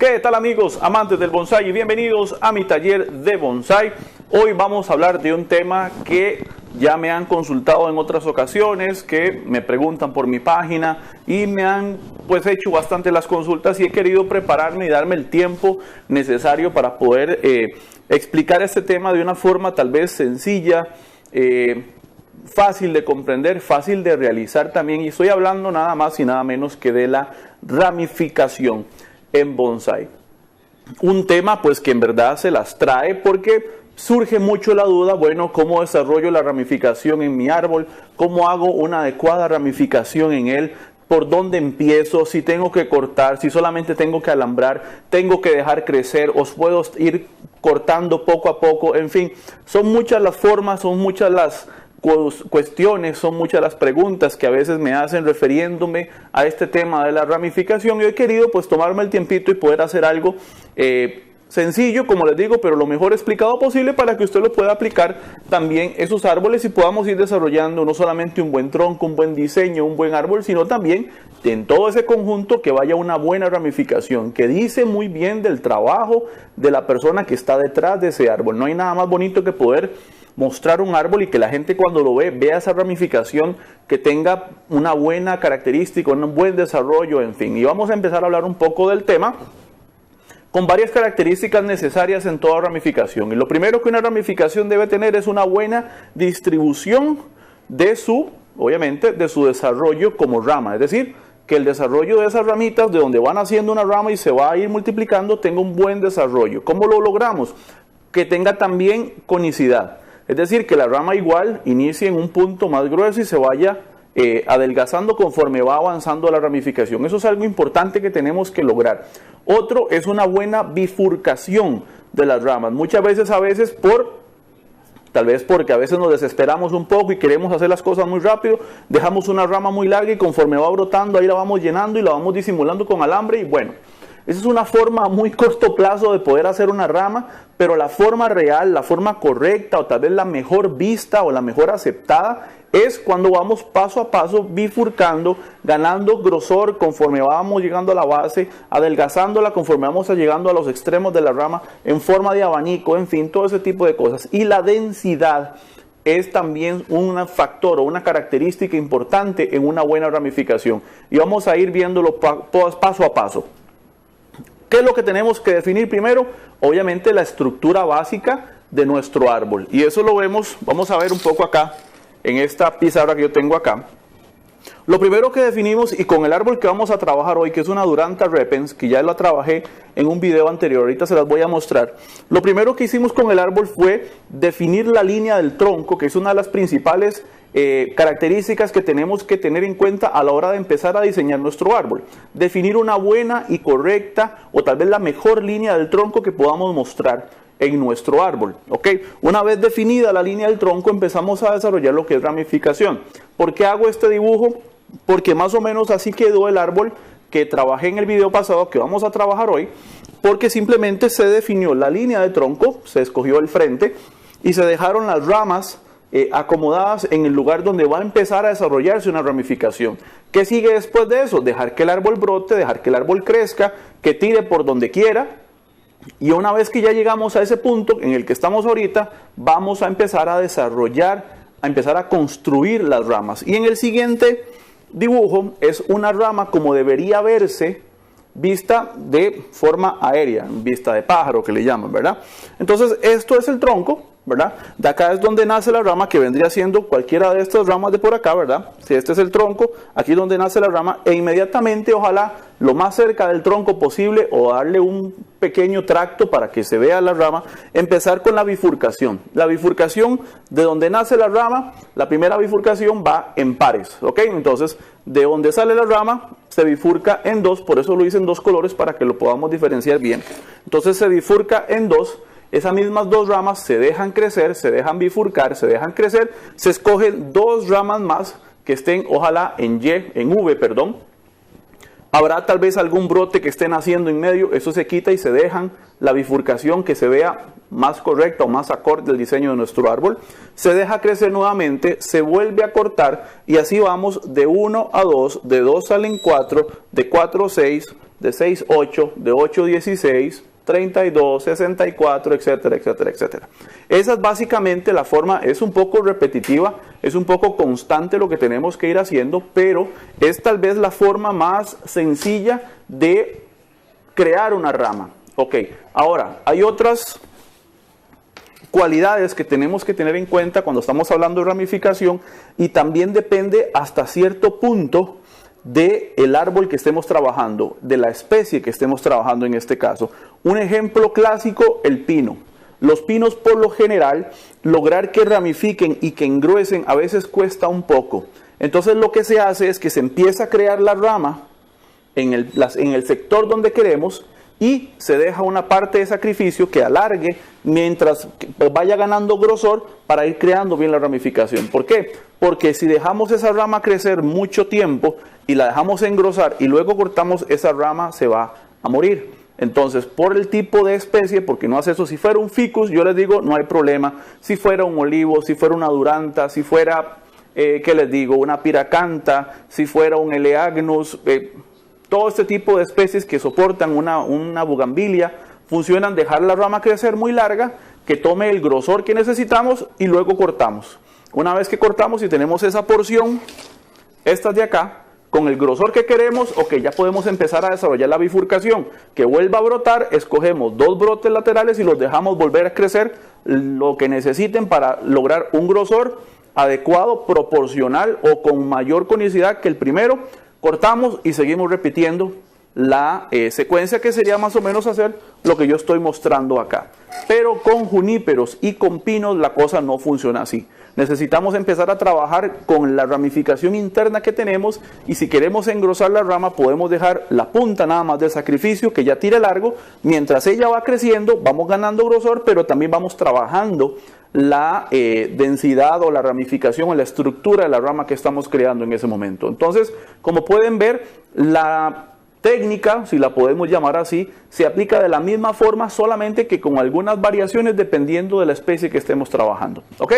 ¿Qué tal amigos amantes del bonsái? Y bienvenidos a mi taller de bonsái. Hoy vamos a hablar de un tema que ya me han consultado en otras ocasiones, que me preguntan por mi página y me han hecho bastante las consultas y he querido prepararme y darme el tiempo necesario para poder explicar este tema de una forma tal vez sencilla, fácil de comprender, fácil de realizar también. Y estoy hablando nada más y nada menos que de la ramificación en bonsái. Un tema pues que en verdad se las trae porque surge mucho la duda, bueno, ¿cómo desarrollo la ramificación en mi árbol? ¿Cómo hago una adecuada ramificación en él? ¿Por dónde empiezo? Si tengo que cortar, si solamente tengo que alambrar, tengo que dejar crecer, os puedo ir cortando poco a poco, en fin, son muchas las formas, son muchas las cuestiones, son muchas las preguntas que a veces me hacen refiriéndome a este tema de la ramificación. Yo he querido pues tomarme el tiempito y poder hacer algo sencillo, como les digo, pero lo mejor explicado posible para que usted lo pueda aplicar también en sus árboles y podamos ir desarrollando no solamente un buen tronco, un buen diseño, un buen árbol, sino también en todo ese conjunto que vaya una buena ramificación, que dice muy bien del trabajo de la persona que está detrás de ese árbol. No hay nada más bonito que poder mostrar un árbol y que la gente cuando lo ve, vea esa ramificación, que tenga una buena característica, un buen desarrollo, en fin. Y vamos a empezar a hablar un poco del tema con varias características necesarias en toda ramificación. Y lo primero que una ramificación debe tener es una buena distribución de su, obviamente, de su desarrollo como rama. Es decir, que el desarrollo de esas ramitas, de donde van haciendo una rama y se va a ir multiplicando, tenga un buen desarrollo. ¿Cómo lo logramos? Que tenga también conicidad. Es decir, que la rama igual inicie en un punto más grueso y se vaya adelgazando conforme va avanzando la ramificación. Eso es algo importante que tenemos que lograr. Otro es una buena bifurcación de las ramas. Muchas veces, tal vez porque a veces nos desesperamos un poco y queremos hacer las cosas muy rápido, dejamos una rama muy larga y conforme va brotando ahí la vamos llenando y la vamos disimulando con alambre y bueno. Esa es una forma a muy corto plazo de poder hacer una rama, pero la forma real, la forma correcta o tal vez la mejor vista o la mejor aceptada es cuando vamos paso a paso bifurcando, ganando grosor conforme vamos llegando a la base, adelgazándola conforme vamos llegando a los extremos de la rama en forma de abanico, en fin, todo ese tipo de cosas. Y la densidad es también un factor o una característica importante en una buena ramificación. Y vamos a ir viéndolo paso a paso. ¿Qué es lo que tenemos que definir primero? Obviamente la estructura básica de nuestro árbol. Y eso lo vemos, vamos a ver un poco acá, en esta pizarra que yo tengo acá. Lo primero que definimos, y con el árbol que vamos a trabajar hoy, que es una Duranta repens, que ya la trabajé en un video anterior, ahorita se las voy a mostrar. Lo primero que hicimos con el árbol fue definir la línea del tronco, que es una de las principales características que tenemos que tener en cuenta a la hora de empezar a diseñar nuestro árbol. Definir una buena y correcta, o tal vez la mejor línea del tronco que podamos mostrar en nuestro árbol, ¿ok? Una vez definida la línea del tronco, empezamos a desarrollar lo que es ramificación. ¿Por qué hago este dibujo? Porque más o menos así quedó el árbol que trabajé en el video pasado, que vamos a trabajar hoy, porque simplemente se definió la línea de tronco, se escogió el frente y se dejaron las ramas acomodadas en el lugar donde va a empezar a desarrollarse una ramificación. ¿Qué sigue después de eso? Dejar que el árbol brote, dejar que el árbol crezca, que tire por donde quiera. Y una vez que ya llegamos a ese punto en el que estamos ahorita, vamos a empezar a desarrollar, a empezar a construir las ramas. Y en el siguiente dibujo es una rama como debería verse, vista de forma aérea, vista de pájaro que le llaman, ¿verdad? Entonces esto es el tronco, ¿verdad? De acá es donde nace la rama, que vendría siendo cualquiera de estas ramas de por acá, ¿verdad? Si este es el tronco, aquí es donde nace la rama, e inmediatamente, ojalá, lo más cerca del tronco posible, o darle un pequeño tracto para que se vea la rama, empezar con la bifurcación. La bifurcación de donde nace la rama, la primera bifurcación va en pares, ¿ok? Entonces, de donde sale la rama, se bifurca en dos, por eso lo hice en dos colores para que lo podamos diferenciar bien. Entonces se bifurca en dos. Esas mismas dos ramas se dejan crecer, se dejan bifurcar, se dejan crecer, se escogen dos ramas más que estén, ojalá, en V, perdón. Habrá tal vez algún brote que esté naciendo en medio, eso se quita y se dejan la bifurcación que se vea más correcta o más acorde al diseño de nuestro árbol. Se deja crecer nuevamente, se vuelve a cortar y así vamos de 1 a 2, de 2 salen 4, de 4 6, de 6 8, de 8 16, 32, 64, etcétera, etcétera, etcétera. Esa es básicamente la forma, es un poco repetitiva, es un poco constante lo que tenemos que ir haciendo, pero es tal vez la forma más sencilla de crear una rama. Ok, ahora, hay otras cualidades que tenemos que tener en cuenta cuando estamos hablando de ramificación y también depende hasta cierto punto del árbol que estemos trabajando, de la especie que estemos trabajando en este caso. Un ejemplo clásico, el pino. Los pinos por lo general, lograr que ramifiquen y que engruesen a veces cuesta un poco. Entonces lo que se hace es que se empieza a crear la rama en el sector donde queremos y se deja una parte de sacrificio que alargue mientras vaya ganando grosor para ir creando bien la ramificación. ¿Por qué? Porque si dejamos esa rama crecer mucho tiempo y la dejamos engrosar y luego cortamos, esa rama se va a morir. Entonces, por el tipo de especie, porque no hace eso, si fuera un ficus, yo les digo, no hay problema. Si fuera un olivo, si fuera una duranta, si fuera, ¿qué les digo? Una piracanta, si fuera un eleagnus, todo este tipo de especies que soportan una bugambilia, funcionan dejar la rama crecer muy larga, que tome el grosor que necesitamos y luego cortamos. Una vez que cortamos y tenemos esa porción, estas de acá, con el grosor que queremos, ok, ya podemos empezar a desarrollar la bifurcación, que vuelva a brotar, escogemos 2 brotes laterales y los dejamos volver a crecer lo que necesiten para lograr un grosor adecuado, proporcional o con mayor conicidad que el primero. Cortamos y seguimos repitiendo la secuencia que sería más o menos hacer lo que yo estoy mostrando acá. Pero con juníperos y con pinos la cosa no funciona así. Necesitamos empezar a trabajar con la ramificación interna que tenemos y si queremos engrosar la rama podemos dejar la punta nada más del sacrificio que ya tire largo. Mientras ella va creciendo vamos ganando grosor, pero también vamos trabajando la densidad o la ramificación o la estructura de la rama que estamos creando en ese momento. Entonces, como pueden ver, la técnica, si la podemos llamar así, se aplica de la misma forma, solamente que con algunas variaciones dependiendo de la especie que estemos trabajando. ¿Ok?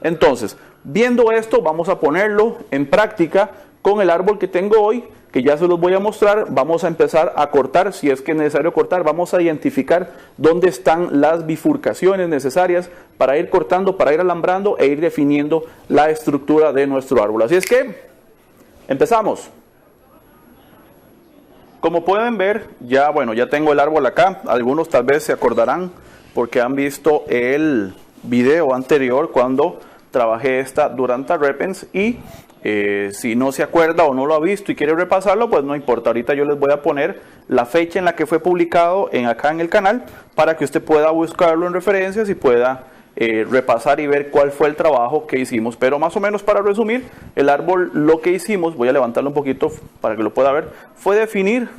Entonces, viendo esto, vamos a ponerlo en práctica con el árbol que tengo hoy, que ya se los voy a mostrar. Vamos a empezar a cortar, si es que es necesario cortar, vamos a identificar dónde están las bifurcaciones necesarias para ir cortando, para ir alambrando e ir definiendo la estructura de nuestro árbol. Así es que, empezamos. Como pueden ver, ya tengo el árbol acá. Algunos tal vez se acordarán porque han visto el video anterior cuando trabajé esta Duranta repens y si no se acuerda o no lo ha visto y quiere repasarlo, pues no importa. Ahorita yo les voy a poner la fecha en la que fue publicado acá en el canal para que usted pueda buscarlo en referencias y pueda repasar y ver cuál fue el trabajo que hicimos. Pero más o menos para resumir, el árbol lo que hicimos, voy a levantarlo un poquito para que lo pueda ver, fue definir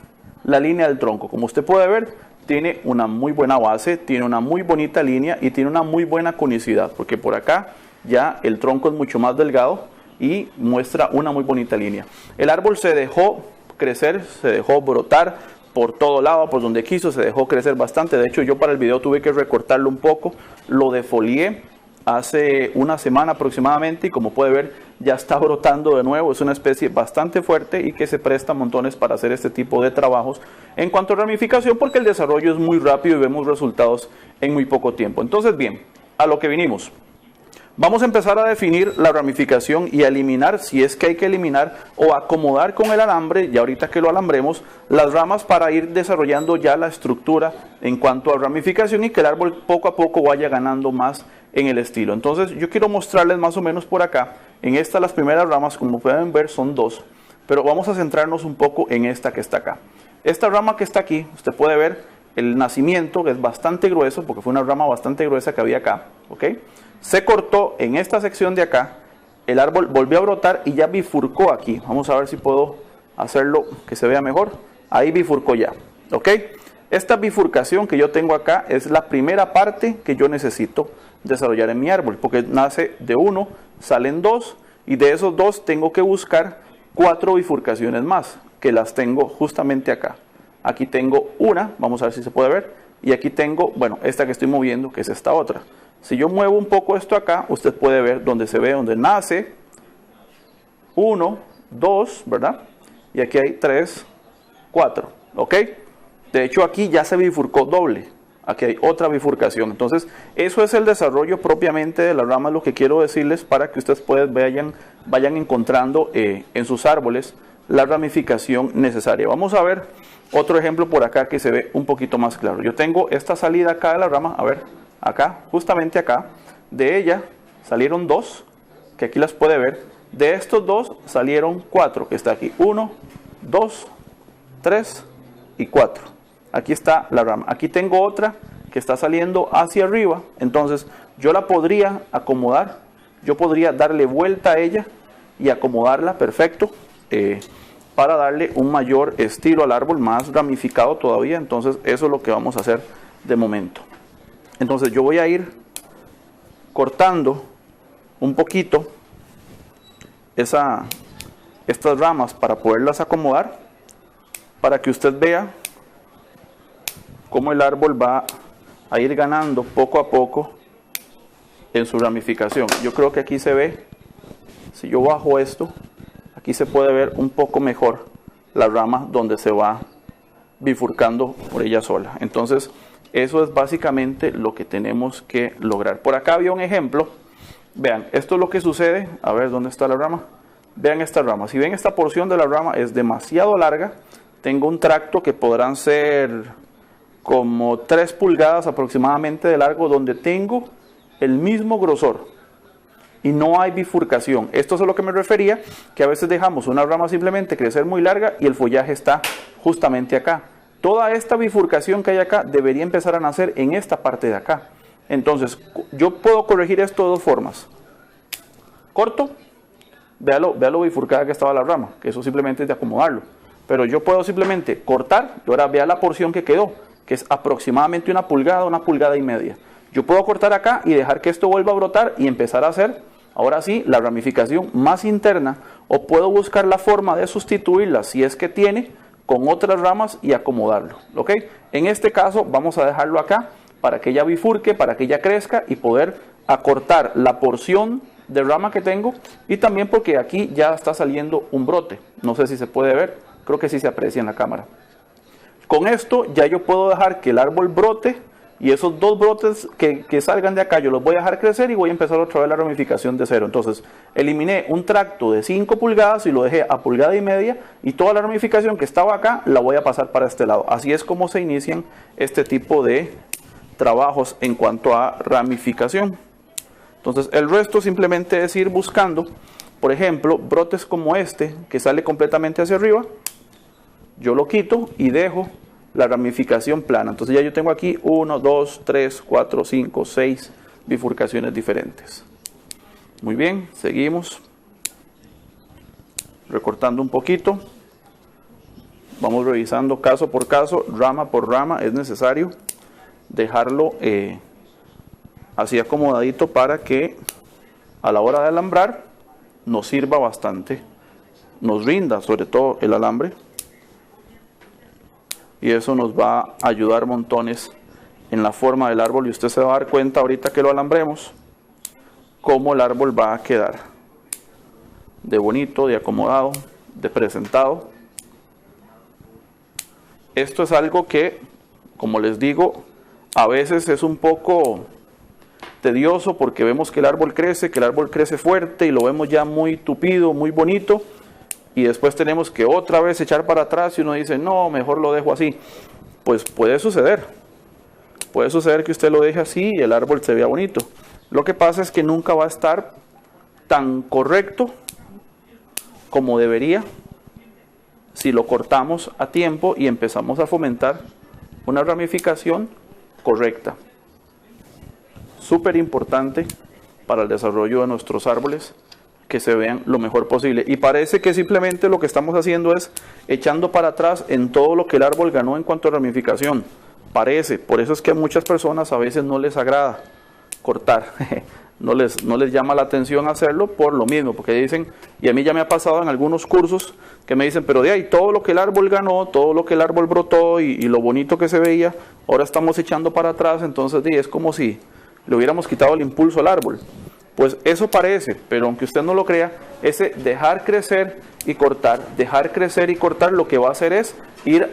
la línea del tronco. Como usted puede ver, tiene una muy buena base, tiene una muy bonita línea y tiene una muy buena conicidad, porque por acá ya el tronco es mucho más delgado y muestra una muy bonita línea. El árbol se dejó crecer, se dejó brotar por todo lado, por donde quiso, se dejó crecer bastante. De hecho, yo para el video tuve que recortarlo un poco, lo defolié hace una semana aproximadamente y como puede ver ya está brotando de nuevo. Es una especie bastante fuerte y que se presta montones para hacer este tipo de trabajos en cuanto a ramificación, porque el desarrollo es muy rápido y vemos resultados en muy poco tiempo. Entonces, bien, a lo que vinimos. Vamos a empezar a definir la ramificación y a eliminar, si es que hay que eliminar, o acomodar con el alambre, ya ahorita que lo alambremos, las ramas para ir desarrollando ya la estructura en cuanto a ramificación y que el árbol poco a poco vaya ganando más en el estilo. Entonces yo quiero mostrarles más o menos por acá, en esta las primeras ramas, como pueden ver son 2, pero vamos a centrarnos un poco en esta que está acá. Esta rama que está aquí, usted puede ver el nacimiento, que es bastante grueso, porque fue una rama bastante gruesa que había acá, ¿ok? Se cortó en esta sección de acá, el árbol volvió a brotar y ya bifurcó aquí. Vamos a ver si puedo hacerlo que se vea mejor. Ahí bifurcó ya, ¿ok? Esta bifurcación que yo tengo acá es la primera parte que yo necesito desarrollar en mi árbol, porque nace de 1, salen 2, y de esos 2 tengo que buscar 4 bifurcaciones más, que las tengo justamente acá. Aquí tengo una, vamos a ver si se puede ver, y aquí tengo, bueno, esta que estoy moviendo, que es esta otra. Si yo muevo un poco esto acá, usted puede ver donde se ve, donde nace 1, 2, ¿verdad? Y aquí hay 3, 4, ¿ok? De hecho, aquí ya se bifurcó doble. Aquí hay otra bifurcación. Entonces, eso es el desarrollo propiamente de la rama, lo que quiero decirles para que ustedes vayan encontrando en sus árboles la ramificación necesaria. Vamos a ver otro ejemplo por acá que se ve un poquito más claro. Yo tengo esta salida acá de la rama, a ver, acá, justamente acá. De ella salieron 2, que aquí las puede ver. De estos 2 salieron 4, que está aquí. 1, 2, 3 y 4. Aquí está la rama. Aquí tengo otra que está saliendo hacia arriba. Entonces yo la podría acomodar. Yo podría darle vuelta a ella y acomodarla perfecto para darle un mayor estilo al árbol, más ramificado todavía. Entonces eso es lo que vamos a hacer de momento. Entonces yo voy a ir cortando un poquito estas ramas para poderlas acomodar, para que usted vea cómo el árbol va a ir ganando poco a poco en su ramificación. Yo creo que aquí se ve, si yo bajo esto, aquí se puede ver un poco mejor la rama donde se va bifurcando por ella sola. Entonces, eso es básicamente lo que tenemos que lograr. Por acá había un ejemplo. Vean, esto es lo que sucede. A ver, ¿dónde está la rama? Vean esta rama. Si ven, esta porción de la rama es demasiado larga. Tengo un tracto que podrán ser como 3 pulgadas aproximadamente de largo, donde tengo el mismo grosor y no hay bifurcación. Esto es a lo que me refería, que a veces dejamos una rama simplemente crecer muy larga y el follaje está justamente acá. Toda esta bifurcación que hay acá debería empezar a nacer en esta parte de acá. Entonces, yo puedo corregir esto de 2 formas. Corto, vea lo bifurcada que estaba la rama, que eso simplemente es de acomodarlo. Pero yo puedo simplemente cortar, y ahora vea la porción que quedó, que es aproximadamente 1 pulgada, 1 pulgada y media. Yo puedo cortar acá y dejar que esto vuelva a brotar y empezar a hacer, ahora sí, la ramificación más interna, o puedo buscar la forma de sustituirla, si es que tiene, con otras ramas y acomodarlo, ¿ok? En este caso vamos a dejarlo acá para que ella bifurque, para que ella crezca y poder acortar la porción de rama que tengo, y también porque aquí ya está saliendo un brote. No sé si se puede ver, creo que sí se aprecia en la cámara. Con esto ya yo puedo dejar que el árbol brote, y esos 2 brotes que salgan de acá yo los voy a dejar crecer y voy a empezar otra vez la ramificación de 0. Entonces eliminé un tracto de 5 pulgadas y lo dejé a 1,5 pulgadas, y toda la ramificación que estaba acá la voy a pasar para este lado. Así es como se inician este tipo de trabajos en cuanto a ramificación. Entonces el resto simplemente es ir buscando, por ejemplo, brotes como este que sale completamente hacia arriba. Yo lo quito y dejo la ramificación plana. Entonces ya yo tengo aquí 1, 2, 3, 4, 5, 6 bifurcaciones diferentes. Muy bien, seguimos recortando un poquito. Vamos revisando caso por caso, rama por rama. Es necesario dejarlo así acomodadito para que a la hora de alambrar nos sirva bastante, nos rinda sobre todo el alambre. Y eso nos va a ayudar montones en la forma del árbol. Y usted se va a dar cuenta ahorita que lo alambremos, cómo el árbol va a quedar. De bonito, de acomodado, de presentado. Esto es algo que, como les digo, a veces es un poco tedioso porque vemos que el árbol crece fuerte y lo vemos ya muy tupido, muy bonito. Y después tenemos que otra vez echar para atrás y uno dice, no, mejor lo dejo así. Pues puede suceder. Puede suceder que usted lo deje así y el árbol se vea bonito. Lo que pasa es que nunca va a estar tan correcto como debería si lo cortamos a tiempo y empezamos a fomentar una ramificación correcta. Súper importante para el desarrollo de nuestros árboles, que se vean lo mejor posible. Y parece que simplemente lo que estamos haciendo es echando para atrás en todo lo que el árbol ganó en cuanto a ramificación. Parece, por eso es que a muchas personas a veces no les agrada cortar. no les llama la atención hacerlo por lo mismo, porque dicen, y a mí ya me ha pasado en algunos cursos, que me dicen, pero de ahí todo lo que el árbol ganó, todo lo que el árbol brotó y lo bonito que se veía, ahora estamos echando para atrás, entonces es como si le hubiéramos quitado el impulso al árbol. Pues eso parece, pero aunque usted no lo crea, ese dejar crecer y cortar, lo que va a hacer es ir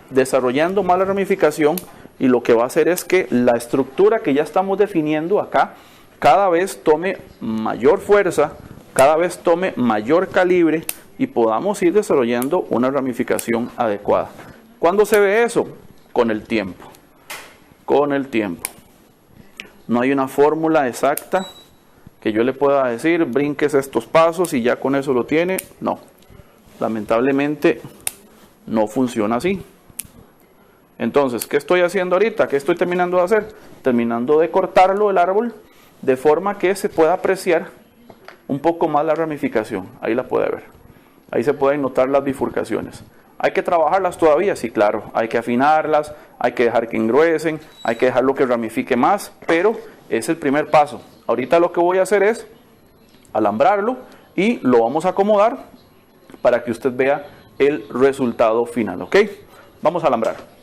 desarrollando más la ramificación, y lo que va a hacer es que la estructura que ya estamos definiendo acá cada vez tome mayor fuerza, cada vez tome mayor calibre y podamos ir desarrollando una ramificación adecuada. ¿Cuándo se ve eso? Con el tiempo. Con el tiempo. No hay una fórmula exacta que yo le pueda decir, brinques estos pasos y ya con eso lo tiene. No. Lamentablemente no funciona así. Entonces, ¿qué estoy haciendo ahorita? ¿Qué estoy terminando de hacer? Terminando de cortarlo el árbol de forma que se pueda apreciar un poco más la ramificación. Ahí la puede ver. Ahí se pueden notar las bifurcaciones. ¿Hay que trabajarlas todavía? Sí, claro. Hay que afinarlas, hay que dejar que engruesen, hay que dejarlo que ramifique más, pero es el primer paso. Ahorita lo que voy a hacer es alambrarlo y lo vamos a acomodar para que usted vea el resultado final, ¿ok? Vamos a alambrar.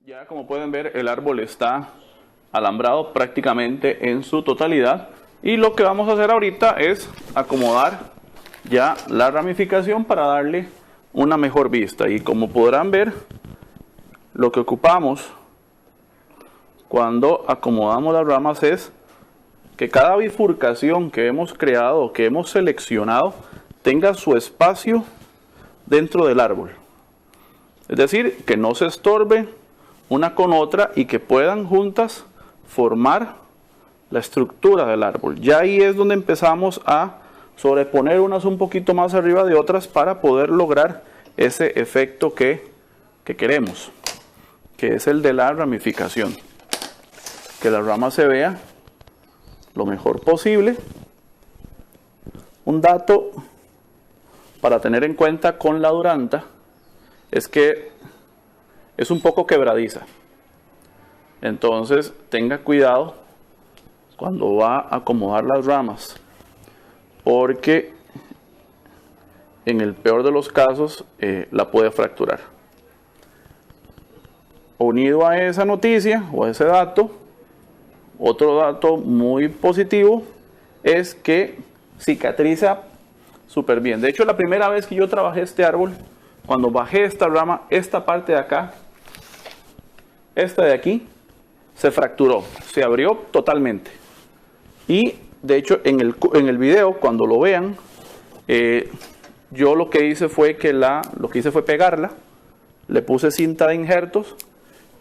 Ya como pueden ver, el árbol está alambrado prácticamente en su totalidad, y lo que vamos a hacer ahorita es acomodar ya la ramificación para darle una mejor vista. Y como podrán ver, lo que ocupamos cuando acomodamos las ramas es que cada bifurcación que hemos creado, que hemos seleccionado, tenga su espacio dentro del árbol. Es decir, que no se estorbe una con otra y que puedan juntas formar la estructura del árbol. Ya ahí es donde empezamos a sobreponer unas un poquito más arriba de otras para poder lograr ese efecto que queremos, que es el de la ramificación. Que la rama se vea lo mejor posible. Un dato para tener en cuenta con la Duranta es que es un poco quebradiza. Entonces tenga cuidado cuando va a acomodar las ramas, porque en el peor de los casos la puede fracturar. Unido a esa noticia o a ese dato, otro dato muy positivo es que cicatriza súper bien. De hecho, la primera vez que yo trabajé este árbol, cuando bajé esta rama, esta parte de acá, esta de aquí, se fracturó, se abrió totalmente. Y de hecho en el video, cuando lo vean, yo lo que hice fue pegarla le puse cinta de injertos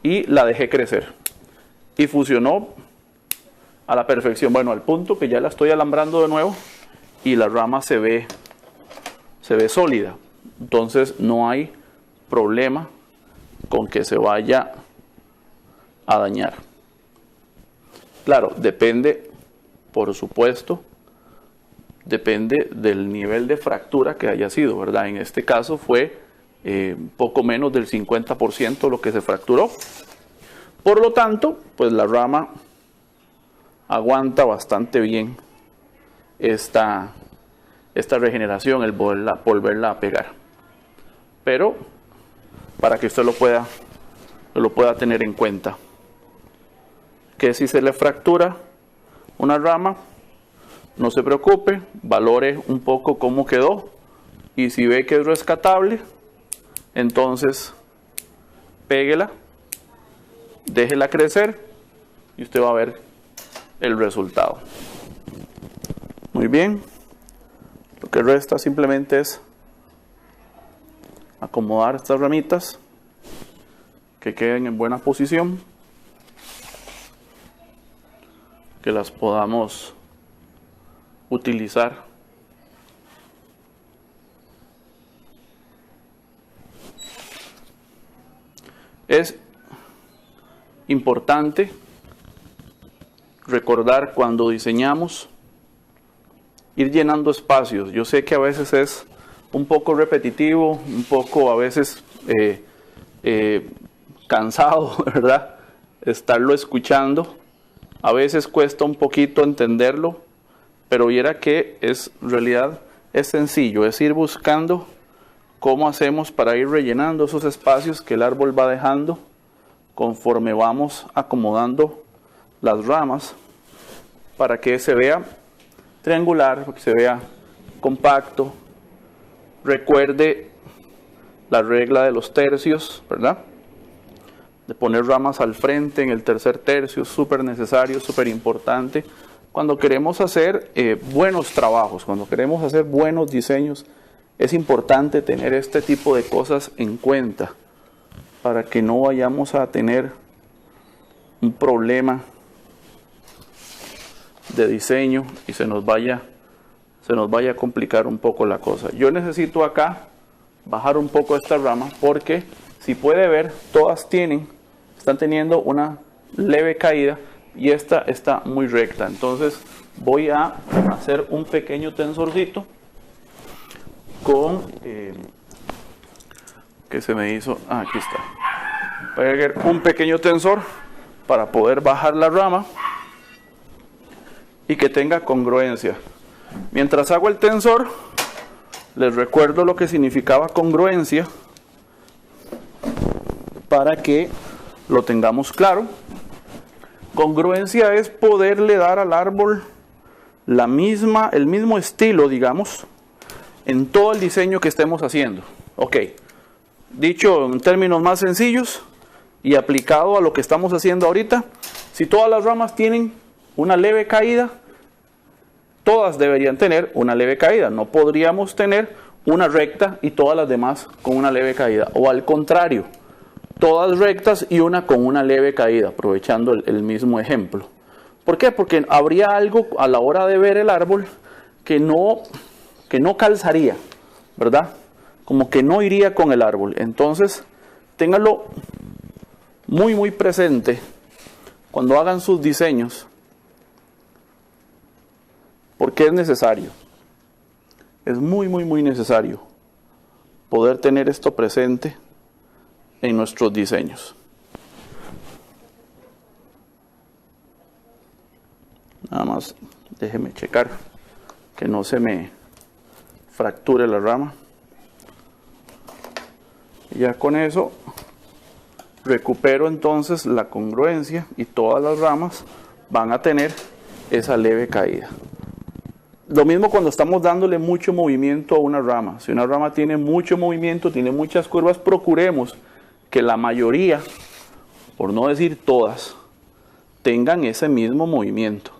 y la dejé crecer. Y fusionó a la perfección. Bueno, al punto que ya la estoy alambrando de nuevo y la rama se ve sólida. Entonces no hay problema con que se vaya a dañar. Claro, depende, por supuesto, depende del nivel de fractura que haya sido, ¿verdad? En este caso fue poco menos del 50% lo que se fracturó. Por lo tanto, pues la rama aguanta bastante bien esta regeneración, el volverla a pegar. Pero para que usted lo pueda tener en cuenta, que si se le fractura una rama, no se preocupe, valore un poco cómo quedó, y si ve que es rescatable, entonces péguela, déjela crecer y usted va a ver el resultado. Muy bien, lo que resta simplemente es acomodar estas ramitas que queden en buena posición, que las podamos utilizar. Es importante recordar cuando diseñamos, ir llenando espacios. Yo sé que a veces es un poco repetitivo, un poco a veces cansado, ¿verdad? Estarlo escuchando. A veces cuesta un poquito entenderlo, pero viera que en realidad es sencillo, es ir buscando cómo hacemos para ir rellenando esos espacios que el árbol va dejando conforme vamos acomodando las ramas para que se vea triangular, para que se vea compacto. Recuerde la regla de los tercios, ¿verdad? De poner ramas al frente en el tercer tercio, súper necesario, súper importante. Cuando queremos hacer buenos trabajos, cuando queremos hacer buenos diseños, es importante tener este tipo de cosas en cuenta para que no vayamos a tener un problema de diseño y se nos vaya a complicar un poco la cosa. Yo necesito acá bajar un poco esta rama porque, si puede ver, todas están teniendo una leve caída y esta está muy recta. Entonces voy a hacer un pequeño tensorcito con que se me hizo, aquí está. Voy a hacer un pequeño tensor para poder bajar la rama y que tenga congruencia. Mientras hago el tensor, les recuerdo lo que significaba congruencia para que lo tengamos claro. Congruencia es poderle dar al árbol el mismo estilo, digamos, en todo el diseño que estemos haciendo. Ok, dicho en términos más sencillos y aplicado a lo que estamos haciendo ahorita, si todas las ramas tienen una leve caída, todas deberían tener una leve caída. No podríamos tener una recta y todas las demás con una leve caída. O al contrario, todas rectas y una con una leve caída, aprovechando el mismo ejemplo. ¿Por qué? Porque habría algo a la hora de ver el árbol que no calzaría, ¿verdad? Como que no iría con el árbol. Entonces, ténganlo muy, muy presente cuando hagan sus diseños, porque es necesario. Es muy, muy, muy necesario poder tener esto presente en nuestros diseños. Nada más déjeme checar que no se me fracture la rama. Y ya con eso recupero entonces la congruencia y todas las ramas van a tener esa leve caída. Lo mismo cuando estamos dándole mucho movimiento a una rama. Si una rama tiene mucho movimiento, tiene muchas curvas, procuremos que la mayoría, por no decir todas, tengan ese mismo movimiento.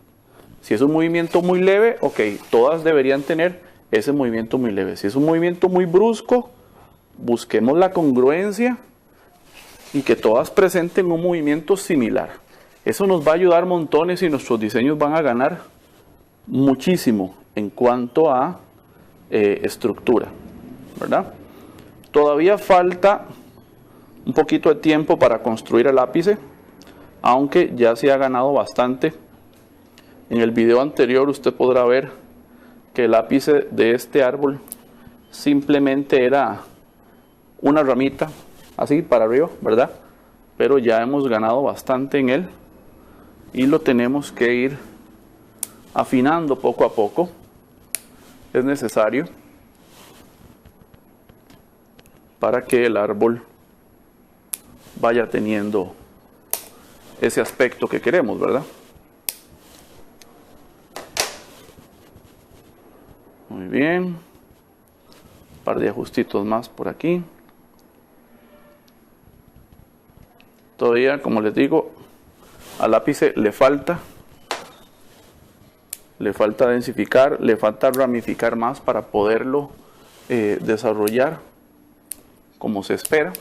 Si es un movimiento muy leve, ok, todas deberían tener ese movimiento muy leve. Si es un movimiento muy brusco, busquemos la congruencia y que todas presenten un movimiento similar. Eso nos va a ayudar montones y nuestros diseños van a ganar muchísimo en cuanto a estructura, ¿verdad? Todavía falta un poquito de tiempo para construir el ápice, aunque ya se ha ganado bastante. En el video anterior usted podrá ver que el ápice de este árbol simplemente era una ramita así para arriba, ¿verdad? Pero ya hemos ganado bastante en él y lo tenemos que ir afinando poco a poco. Es necesario para que el árbol vaya teniendo ese aspecto que queremos, ¿verdad? Muy bien. Un par de ajustitos más por aquí. Todavía, como les digo, al ápice le falta densificar, le falta ramificar más para poderlo desarrollar como se espera.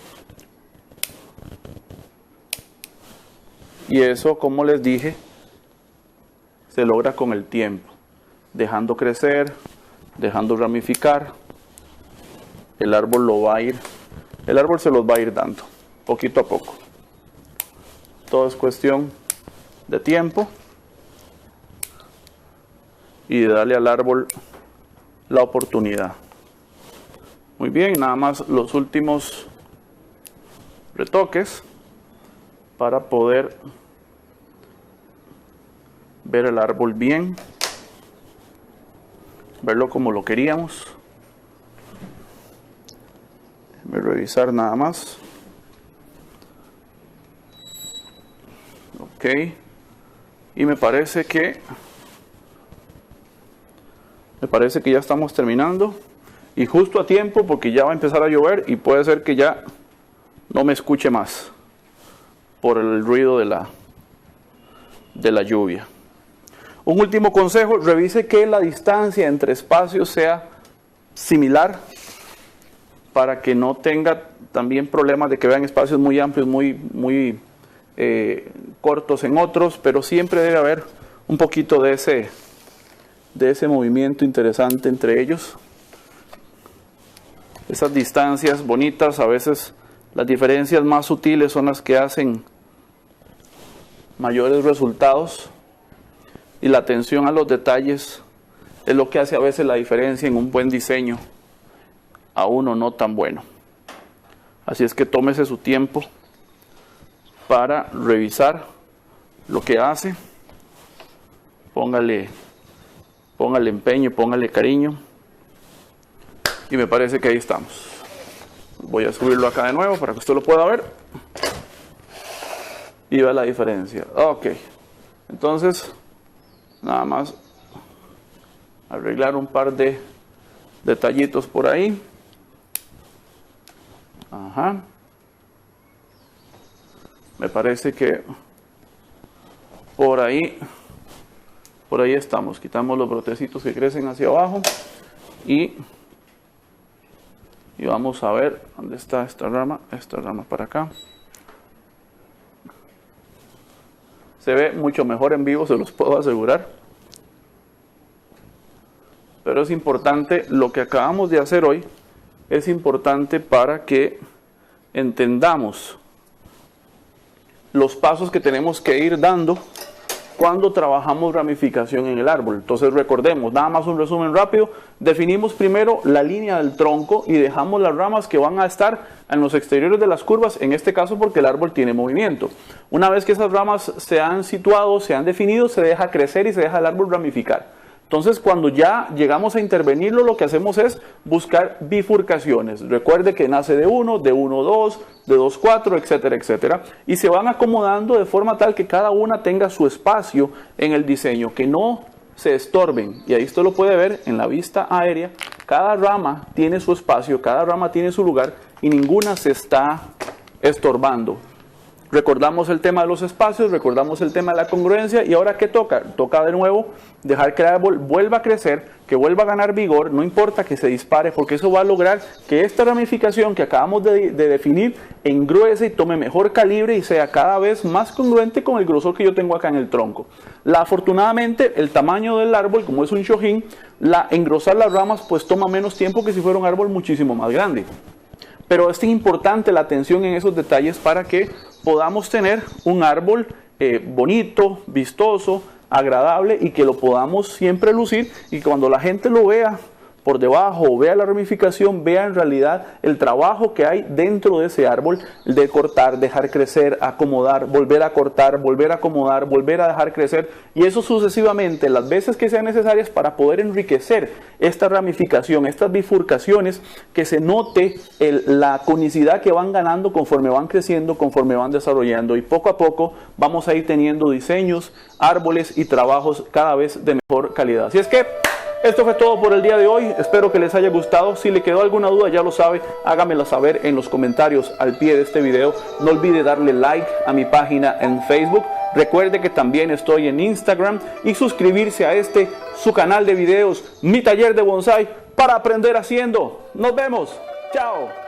Y eso, como les dije, se logra con el tiempo, dejando crecer, dejando ramificar. El árbol se los va a ir dando poquito a poco. Todo es cuestión de tiempo y de darle al árbol la oportunidad. Muy bien, nada más los últimos retoques para poder ver el árbol bien, verlo como lo queríamos. Déjame revisar nada más. Ok, y me parece que ya estamos terminando, y justo a tiempo porque ya va a empezar a llover y puede ser que ya no me escuche más por el ruido de la lluvia. Un último consejo: revise que la distancia entre espacios sea similar para que no tenga también problemas de que vean espacios muy amplios, muy cortos en otros, pero siempre debe haber un poquito de ese movimiento interesante entre ellos. Esas distancias bonitas, a veces las diferencias más sutiles son las que hacen mayores resultados, y la atención a los detalles es lo que hace a veces la diferencia en un buen diseño a uno no tan bueno. Así es que tómese su tiempo para revisar lo que hace. Póngale empeño, póngale cariño, y me parece que ahí estamos. Voy a subirlo acá de nuevo para que usted lo pueda ver y vea la diferencia. Ok, entonces nada más arreglar un par de detallitos por ahí. Ajá. Me parece que por ahí estamos. Quitamos los brotecitos que crecen hacia abajo y vamos a ver dónde está esta rama para acá. Se ve mucho mejor en vivo, se los puedo asegurar. Pero es importante, lo que acabamos de hacer hoy es importante para que entendamos los pasos que tenemos que ir dando cuando trabajamos ramificación en el árbol. Entonces recordemos, nada más un resumen rápido: definimos primero la línea del tronco y dejamos las ramas que van a estar en los exteriores de las curvas, en este caso porque el árbol tiene movimiento. Una vez que esas ramas se han situado, se han definido, se deja crecer y se deja el árbol ramificar. Entonces, cuando ya llegamos a intervenirlo, lo que hacemos es buscar bifurcaciones. Recuerde que nace de 1, de 1-2, de 2-4, etcétera, etcétera. Y se van acomodando de forma tal que cada una tenga su espacio en el diseño, que no se estorben. Y ahí usted lo puede ver en la vista aérea. Cada rama tiene su espacio, cada rama tiene su lugar y ninguna se está estorbando. Recordamos el tema de los espacios, recordamos el tema de la congruencia y ahora ¿qué toca? Toca de nuevo dejar que el árbol vuelva a crecer, que vuelva a ganar vigor, no importa que se dispare porque eso va a lograr que esta ramificación que acabamos de definir engruese y tome mejor calibre y sea cada vez más congruente con el grosor que yo tengo acá en el tronco. Afortunadamente el tamaño del árbol, como es un shohin, engrosar las ramas pues toma menos tiempo que si fuera un árbol muchísimo más grande. Pero es importante la atención en esos detalles para que podamos tener un árbol bonito, vistoso, agradable y que lo podamos siempre lucir y que cuando la gente lo vea por debajo, vea la ramificación, vea en realidad el trabajo que hay dentro de ese árbol, de cortar, dejar crecer, acomodar, volver a cortar, volver a acomodar, volver a dejar crecer y eso sucesivamente las veces que sean necesarias para poder enriquecer esta ramificación, estas bifurcaciones, que se note la conicidad que van ganando conforme van creciendo, conforme van desarrollando y poco a poco vamos a ir teniendo diseños, árboles y trabajos cada vez de mejor calidad. Así es que esto fue todo por el día de hoy, espero que les haya gustado. Si le quedó alguna duda ya lo sabe, hágamela saber en los comentarios al pie de este video. No olvide darle like a mi página en Facebook. Recuerde que también estoy en Instagram y suscribirse a su canal de videos, Mi Taller de Bonsai, para aprender haciendo. Nos vemos, chao.